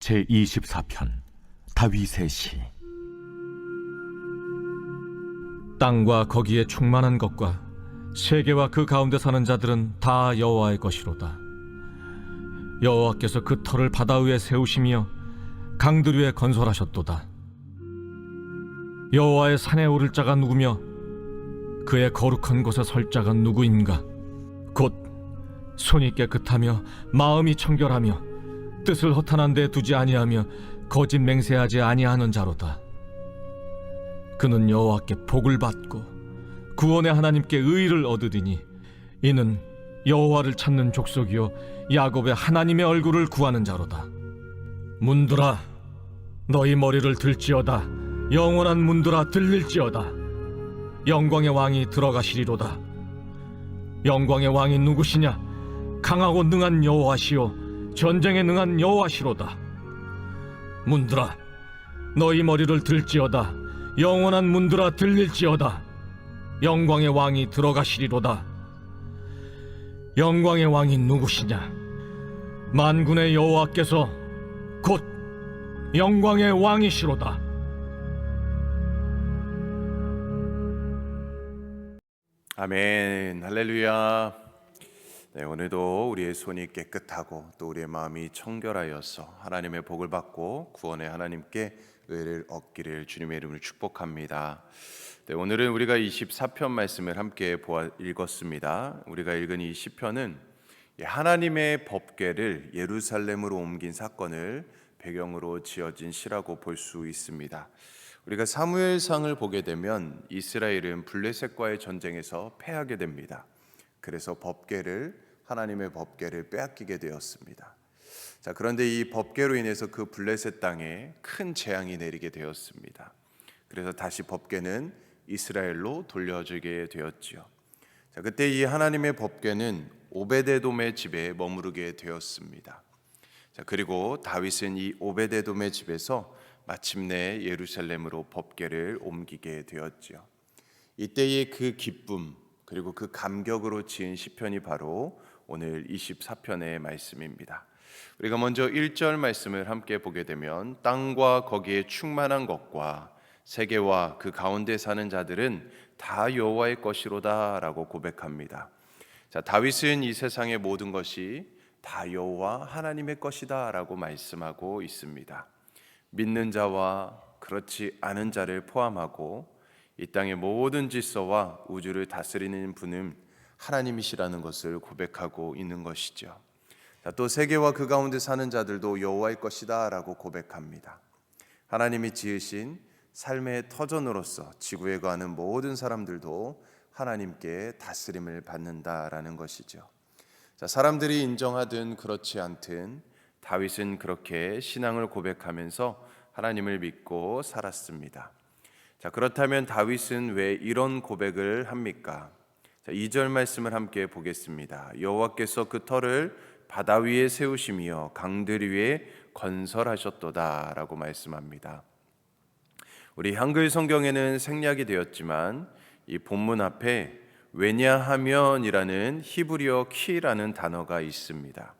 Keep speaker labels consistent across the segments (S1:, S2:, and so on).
S1: 제24편 다윗의 시.
S2: 땅과 거기에 충만한 것과 세계와 그 가운데 사는 자들은 다 여호와의 것이로다. 여호와께서 그 터를 바다 위에 세우시며 강들 위에 건설하셨도다. 여호와의 산에 오를 자가 누구며 그의 거룩한 곳에 설 자가 누구인가? 곧 손이 깨끗하며 마음이 청결하며 뜻을 허탄한 데 두지 아니하며 거짓 맹세하지 아니하는 자로다. 그는 여호와께 복을 받고 구원의 하나님께 의를 얻으리니 이는 여호와를 찾는 족속이요 야곱의 하나님의 얼굴을 구하는 자로다. 문들아 너희 머리를 들지어다. 영원한 문들아 들릴지어다. 영광의 왕이 들어가시리로다. 영광의 왕이 누구시냐? 강하고 능한 여호와시요 전쟁에 능한 여호와시로다. 문들아 너희 머리를 들지어다. 영원한 문들아 들릴지어다. 영광의 왕이 들어가시리로다. 영광의 왕이 누구시냐? 만군의 여호와께서 곧 영광의 왕이시로다.
S3: 아멘. 할렐루야. 네, 오늘도 우리의 손이 깨끗하고 또 우리의 마음이 청결하여서 하나님의 복을 받고 구원의 하나님께 의를 얻기를 주님의 이름으로 축복합니다. 네, 오늘은 우리가 24편 말씀을 함께 읽었습니다. 우리가 읽은 이 시편은 하나님의 법궤를 예루살렘으로 옮긴 사건을 배경으로 지어진 시라고 볼 수 있습니다. 우리가 사무엘상을 보게 되면 이스라엘은 블레셋과의 전쟁에서 패하게 됩니다. 그래서 하나님의 법궤를 빼앗기게 되었습니다. 자, 그런데 이 법궤로 인해서 그 블레셋 땅에 큰 재앙이 내리게 되었습니다. 그래서 다시 법궤는 이스라엘로 돌려지게 되었지요. 자, 그때 이 하나님의 법궤는 오베데돔의 집에 머무르게 되었습니다. 자, 그리고 다윗은 이 오베데돔의 집에서 마침내 예루살렘으로 법궤를 옮기게 되었지요. 이때의 그 기쁨 그리고 그 감격으로 지은 시편이 바로 오늘 24편의 말씀입니다. 우리가 먼저 1절 말씀을 함께 보게 되면 땅과 거기에 충만한 것과 세계와 그 가운데 사는 자들은 다 여호와의 것이로다 라고 고백합니다. 자, 다윗은 이 세상의 모든 것이 다 여호와 하나님의 것이다 라고 말씀하고 있습니다. 믿는 자와 그렇지 않은 자를 포함하고 이 땅의 모든 질서와 우주를 다스리는 분은 하나님이시라는 것을 고백하고 있는 것이죠. 자, 또 세계와 그 가운데 사는 자들도 여호와의 것이다 라고 고백합니다. 하나님이 지으신 삶의 터전으로서 지구에 거하는 모든 사람들도 하나님께 다스림을 받는다라는 것이죠. 자, 사람들이 인정하든 그렇지 않든 다윗은 그렇게 신앙을 고백하면서 하나님을 믿고 살았습니다. 자, 그렇다면 다윗은 왜 이런 고백을 합니까? 자, 2절 말씀을 함께 보겠습니다. 여호와께서 그 터를 바다 위에 세우시며 강들 위에 건설하셨도다 라고 말씀합니다. 우리 한글 성경에는 생략이 되었지만 이 본문 앞에 왜냐하면이라는 히브리어 키라는 단어가 있습니다.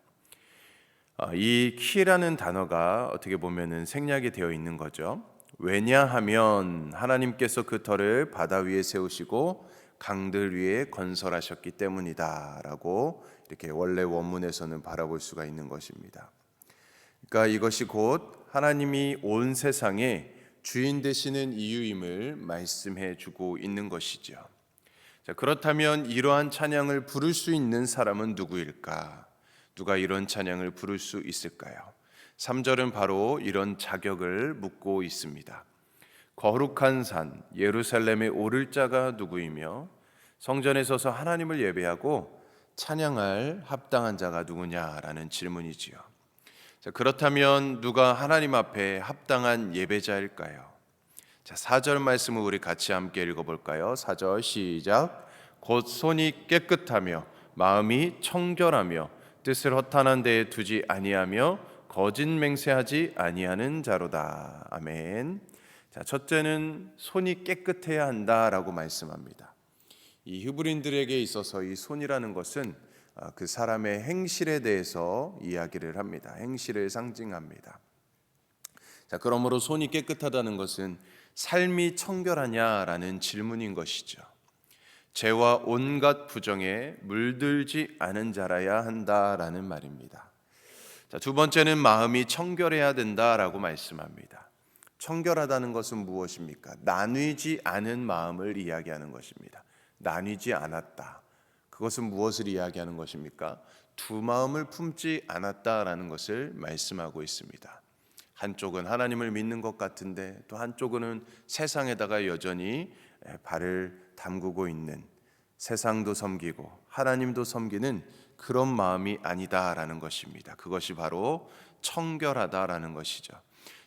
S3: 이 키라는 단어가 어떻게 보면은 생략이 되어 있는 거죠. 왜냐하면 하나님께서 그 터를 바다 위에 세우시고 강들 위에 건설하셨기 때문이다 라고 이렇게 원래 원문에서는 바라볼 수가 있는 것입니다. 그러니까 이것이 곧 하나님이 온 세상에 주인 되시는 이유임을 말씀해 주고 있는 것이죠. 자, 그렇다면 이러한 찬양을 부를 수 있는 사람은 누구일까? 누가 이런 찬양을 부를 수 있을까요? 3절은 바로 이런 자격을 묻고 있습니다. 거룩한 산 예루살렘에 오를 자가 누구이며 성전에 서서 하나님을 예배하고 찬양할 합당한 자가 누구냐라는 질문이지요. 자, 그렇다면 누가 하나님 앞에 합당한 예배자일까요? 자, 4절 말씀을 우리 같이 함께 읽어볼까요? 4절 시작. 곧 손이 깨끗하며 마음이 청결하며 뜻을 허탄한 데에 두지 아니하며 거짓 맹세하지 아니하는 자로다. 아멘. 자, 첫째는 손이 깨끗해야 한다라고 말씀합니다. 이 히브리인들에게 있어서 이 손이라는 것은 그 사람의 행실에 대해서 이야기를 합니다. 행실을 상징합니다. 자, 그러므로 손이 깨끗하다는 것은 삶이 청결하냐라는 질문인 것이죠. 죄와 온갖 부정에 물들지 않은 자라야 한다라는 말입니다. 자, 두 번째는 마음이 청결해야 된다라고 말씀합니다. 청결하다는 것은 무엇입니까? 나뉘지 않은 마음을 이야기하는 것입니다. 나뉘지 않았다. 그것은 무엇을 이야기하는 것입니까? 두 마음을 품지 않았다라는 것을 말씀하고 있습니다. 한쪽은 하나님을 믿는 것 같은데 또 한쪽은 세상에다가 여전히 발을 담그고 있는, 세상도 섬기고 하나님도 섬기는 그런 마음이 아니다라는 것입니다. 그것이 바로 청결하다라는 것이죠.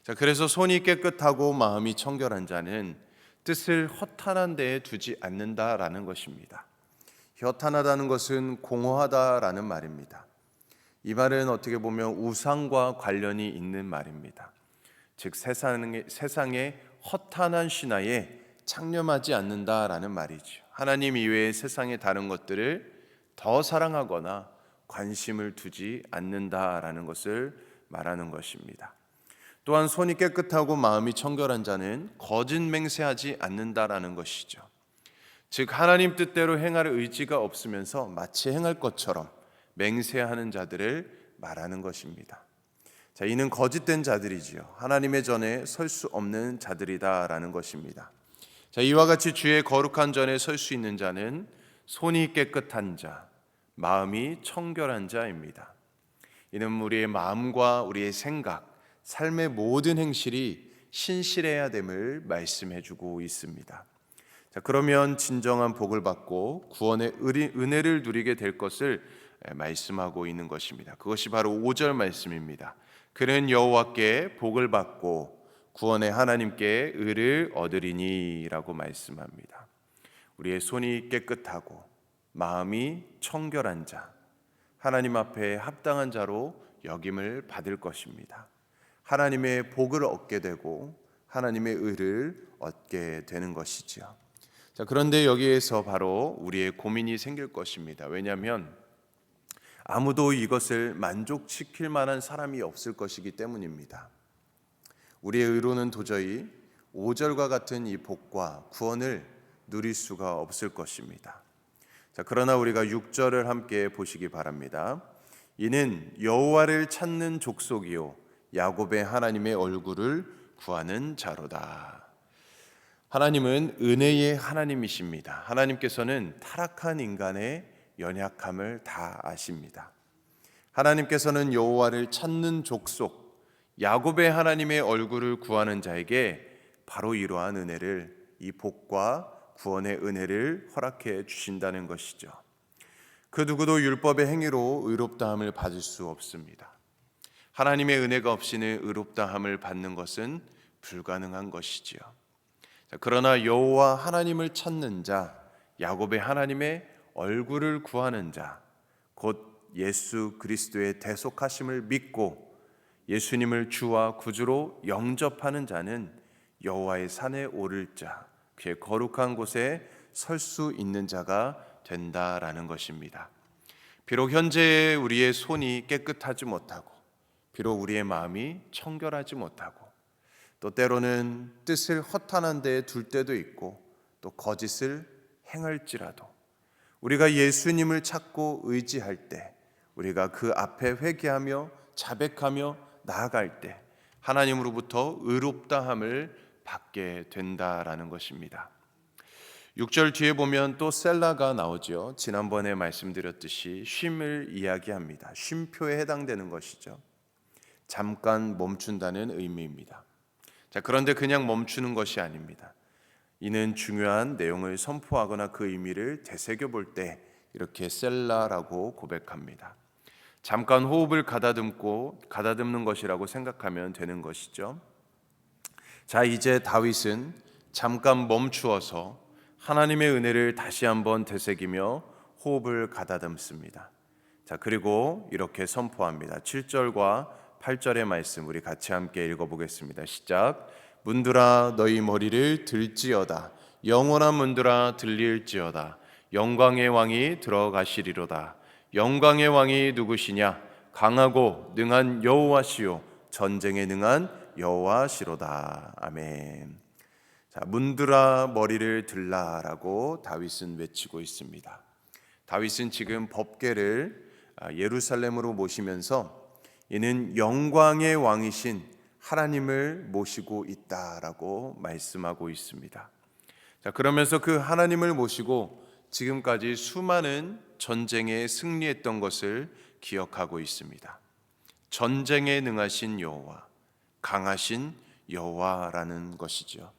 S3: 자, 그래서 손이 깨끗하고 마음이 청결한 자는 뜻을 허탄한 데에 두지 않는다라는 것입니다. 허탄하다는 것은 공허하다라는 말입니다. 이 말은 어떻게 보면 우상과 관련이 있는 말입니다. 즉 세상의 허탄한 신화에 창념하지 않는다라는 말이죠. 하나님 이외의 세상의 다른 것들을 더 사랑하거나 관심을 두지 않는다라는 것을 말하는 것입니다. 또한 손이 깨끗하고 마음이 청결한 자는 거짓 맹세하지 않는다라는 것이죠. 즉 하나님 뜻대로 행할 의지가 없으면서 마치 행할 것처럼 맹세하는 자들을 말하는 것입니다. 자, 이는 거짓된 자들이지요. 하나님의 전에 설 수 없는 자들이다라는 것입니다. 자, 이와 같이 주의 거룩한 전에 설 수 있는 자는 손이 깨끗한 자, 마음이 청결한 자입니다. 이는 우리의 마음과 우리의 생각, 삶의 모든 행실이 신실해야 됨을 말씀해 주고 있습니다. 자, 그러면 진정한 복을 받고 구원의 은혜를 누리게 될 것을 말씀하고 있는 것입니다. 그것이 바로 5절 말씀입니다. 그는 여호와께 복을 받고 구원의 하나님께 의를 얻으리니라고 말씀합니다. 우리의 손이 깨끗하고 마음이 청결한 자, 하나님 앞에 합당한 자로 여김을 받을 것입니다. 하나님의 복을 얻게 되고 하나님의 의를 얻게 되는 것이죠. 자, 그런데 여기에서 바로 우리의 고민이 생길 것입니다. 왜냐하면 아무도 이것을 만족시킬 만한 사람이 없을 것이기 때문입니다. 우리의 의로는 도저히 5절과 같은 이 복과 구원을 누릴 수가 없을 것입니다. 자, 그러나 우리가 6절을 함께 보시기 바랍니다. 이는 여호와를 찾는 족속이요 야곱의 하나님의 얼굴을 구하는 자로다. 하나님은 은혜의 하나님이십니다. 하나님께서는 타락한 인간의 연약함을 다 아십니다. 하나님께서는 여호와를 찾는 족속, 야곱의 하나님의 얼굴을 구하는 자에게 바로 이러한 은혜를, 이 복과 구원의 은혜를 허락해 주신다는 것이죠. 그 누구도 율법의 행위로 의롭다함을 받을 수 없습니다. 하나님의 은혜가 없이는 의롭다함을 받는 것은 불가능한 것이지요. 그러나 여호와 하나님을 찾는 자, 야곱의 하나님의 얼굴을 구하는 자, 곧 예수 그리스도의 대속하심을 믿고 예수님을 주와 구주로 영접하는 자는 여호와의 산에 오를 자, 그의 거룩한 곳에 설 수 있는 자가 된다라는 것입니다. 비록 현재 우리의 손이 깨끗하지 못하고, 비록 우리의 마음이 청결하지 못하고, 또 때로는 뜻을 허탄한 데에 둘 때도 있고, 또 거짓을 행할지라도 우리가 예수님을 찾고 의지할 때, 우리가 그 앞에 회개하며 자백하며 나아갈 때 하나님으로부터 의롭다함을 받게 된다라는 것입니다. 6절 뒤에 보면 또 셀라가 나오죠. 지난번에 말씀드렸듯이 쉼을 이야기합니다. 쉼표에 해당되는 것이죠. 잠깐 멈춘다는 의미입니다. 자, 그런데 그냥 멈추는 것이 아닙니다. 이는 중요한 내용을 선포하거나 그 의미를 되새겨볼 때 이렇게 셀라라고 고백합니다. 잠깐 호흡을 가다듬는 것이라고 생각하면 되는 것이죠. 자, 이제 다윗은 잠깐 멈추어서 하나님의 은혜를 다시 한번 되새기며 호흡을 가다듬습니다. 자, 그리고 이렇게 선포합니다. 7절과 8절의 말씀 우리 같이 함께 읽어보겠습니다. 시작. 문들아 너희 머리를 들지어다. 영원한 문들아 들릴지어다. 영광의 왕이 들어가시리로다. 영광의 왕이 누구시냐? 강하고 능한 여호와시요 전쟁에 능한 여호와시로다. 아멘. 자, 문들아 머리를 들라라고 다윗은 외치고 있습니다. 다윗은 지금 법궤를 예루살렘으로 모시면서 이는 영광의 왕이신 하나님을 모시고 있다라고 말씀하고 있습니다. 자, 그러면서 그 하나님을 모시고 지금까지 수많은 전쟁에 승리했던 것을 기억하고 있습니다. 전쟁에 능하신 여호와, 강하신 여호와라는 것이죠.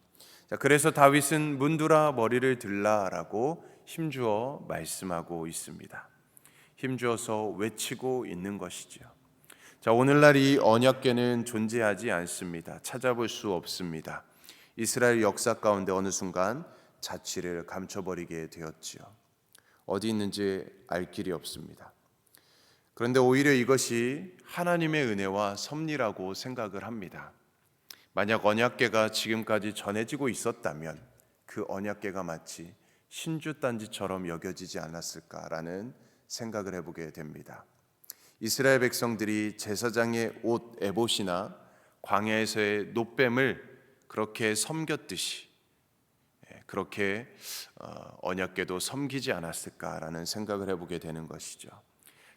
S3: 자, 그래서 다윗은 문들아 머리를 들라라고 힘주어 말씀하고 있습니다. 힘주어서 외치고 있는 것이죠. 자, 오늘날 이 언약궤는 존재하지 않습니다. 찾아볼 수 없습니다. 이스라엘 역사 가운데 어느 순간 자취를 감춰버리게 되었지요. 어디 있는지 알 길이 없습니다. 그런데 오히려 이것이 하나님의 은혜와 섭리라고 생각을 합니다. 만약 언약궤가 지금까지 전해지고 있었다면 그 언약궤가 마치 신주단지처럼 여겨지지 않았을까라는 생각을 해보게 됩니다. 이스라엘 백성들이 제사장의 옷 에봇이나 광야에서의 놋뱀을 그렇게 섬겼듯이 그렇게 언약궤도 섬기지 않았을까라는 생각을 해보게 되는 것이죠.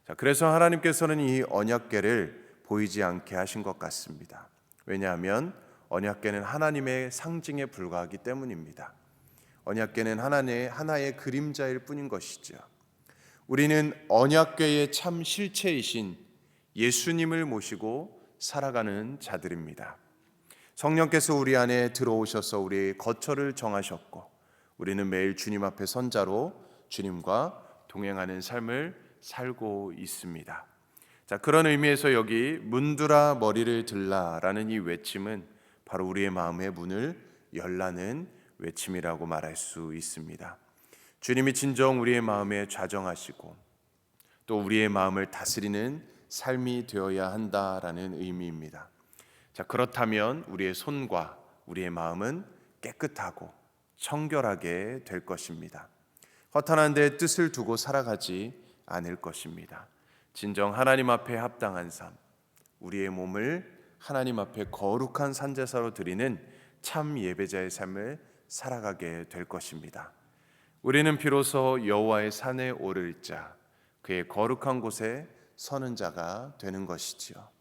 S3: 자, 그래서 하나님께서는 이 언약궤를 보이지 않게 하신 것 같습니다. 왜냐하면 언약궤는 하나님의 상징에 불과하기 때문입니다. 언약궤는 하나의 그림자일 뿐인 것이죠. 우리는 언약궤의 참 실체이신 예수님을 모시고 살아가는 자들입니다. 성령께서 우리 안에 들어오셔서 우리의 거처를 정하셨고 우리는 매일 주님 앞에 선자로 주님과 동행하는 삶을 살고 있습니다. 자, 그런 의미에서 여기 문들아 머리를 들라라는 이 외침은 바로 우리의 마음의 문을 열라는 외침이라고 말할 수 있습니다. 주님이 진정 우리의 마음에 좌정하시고 또 우리의 마음을 다스리는 삶이 되어야 한다라는 의미입니다. 자, 그렇다면 우리의 손과 우리의 마음은 깨끗하고 청결하게 될 것입니다. 허탄한 데 뜻을 두고 살아가지 않을 것입니다. 진정 하나님 앞에 합당한 삶, 우리의 몸을 하나님 앞에 거룩한 산제사로 드리는 참 예배자의 삶을 살아가게 될 것입니다. 우리는 비로소 여호와의 산에 오를 자, 그의 거룩한 곳에 서는 자가 되는 것이지요.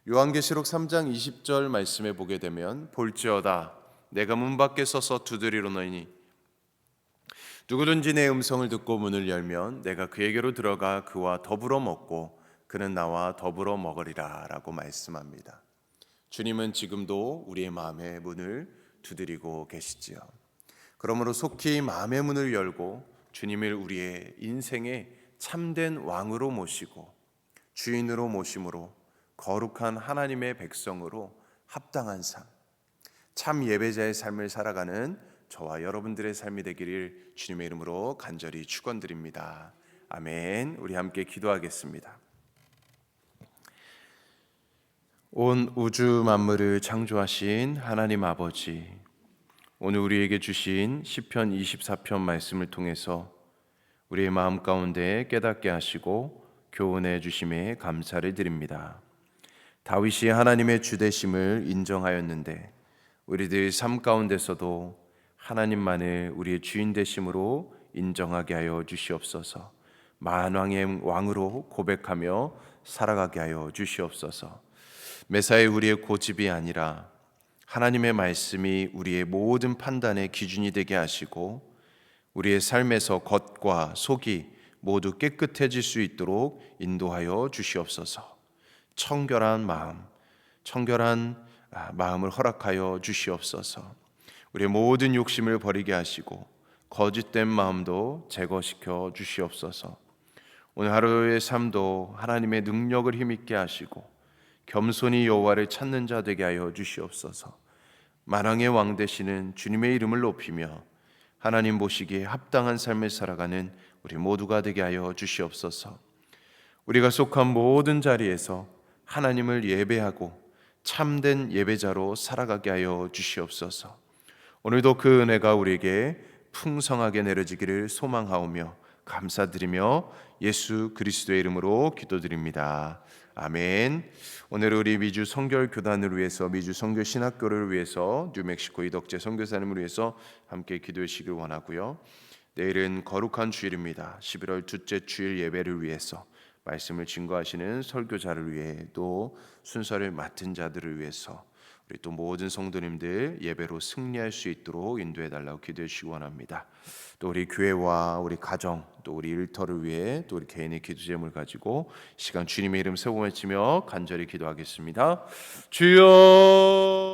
S3: 요한계시록 3장 20절 말씀에 보게 되면 볼지어다 내가 문 밖에 서서 두드리노니 누구든지 내 음성을 듣고 문을 열면 내가 그에게로 들어가 그와 더불어 먹고 그는 나와 더불어 먹으리라 라고 말씀합니다. 주님은 지금도 우리의 마음의 문을 두드리고 계시지요. 그러므로 속히 마음의 문을 열고 주님을 우리의 인생의 참된 왕으로 모시고 주인으로 모심으로 거룩한 하나님의 백성으로 합당한 삶, 참 예배자의 삶을 살아가는 저와 여러분들의 삶이 되기를 주님의 이름으로 간절히 축원드립니다. 아멘. 우리 함께 기도하겠습니다. 온 우주 만물을 창조하신 하나님 아버지, 오늘 우리에게 주신 시편 24편 말씀을 통해서 우리의 마음 가운데 깨닫게 하시고 교훈해 주심에 감사를 드립니다. 다윗이 하나님의 주되심을 인정하였는데 우리들 삶 가운데서도 하나님만을 우리의 주인 되심으로 인정하게 하여 주시옵소서. 만왕의 왕으로 고백하며 살아가게 하여 주시옵소서. 매사에 우리의 고집이 아니라 하나님의 말씀이 우리의 모든 판단의 기준이 되게 하시고 우리의 삶에서 겉과 속이 모두 깨끗해질 수 있도록 인도하여 주시옵소서. 청결한 마음을 허락하여 주시옵소서. 우리의 모든 욕심을 버리게 하시고 거짓된 마음도 제거시켜 주시옵소서. 오늘 하루의 삶도 하나님의 능력을 힘있게 하시고 겸손히 여호와를 찾는 자 되게 하여 주시옵소서. 만왕의 왕 되시는 주님의 이름을 높이며 하나님 보시기에 합당한 삶을 살아가는 우리 모두가 되게 하여 주시옵소서. 우리가 속한 모든 자리에서 하나님을 예배하고 참된 예배자로 살아가게 하여 주시옵소서. 오늘도 그 은혜가 우리에게 풍성하게 내려지기를 소망하오며 감사드리며 예수 그리스도의 이름으로 기도드립니다. 아멘. 오늘 우리 미주 성결 교단을 위해서, 미주 성결 신학교를 위해서, 뉴멕시코 이덕재 선교사님을 위해서 함께 기도해 주시길 원하고요. 내일은 거룩한 주일입니다. 11월 둘째 주일 예배를 위해서, 말씀을 증거하시는 설교자를 위해, 또 순서를 맡은 자들을 위해서, 우리 또 모든 성도님들 예배로 승리할 수 있도록 인도해 달라고 기도해 주시기 원합니다. 또 우리 교회와 우리 가정, 또 우리 일터를 위해, 또 우리 개인의 기도 제목을 가지고 시간 주님의 이름 세고 외치며 간절히 기도하겠습니다. 주여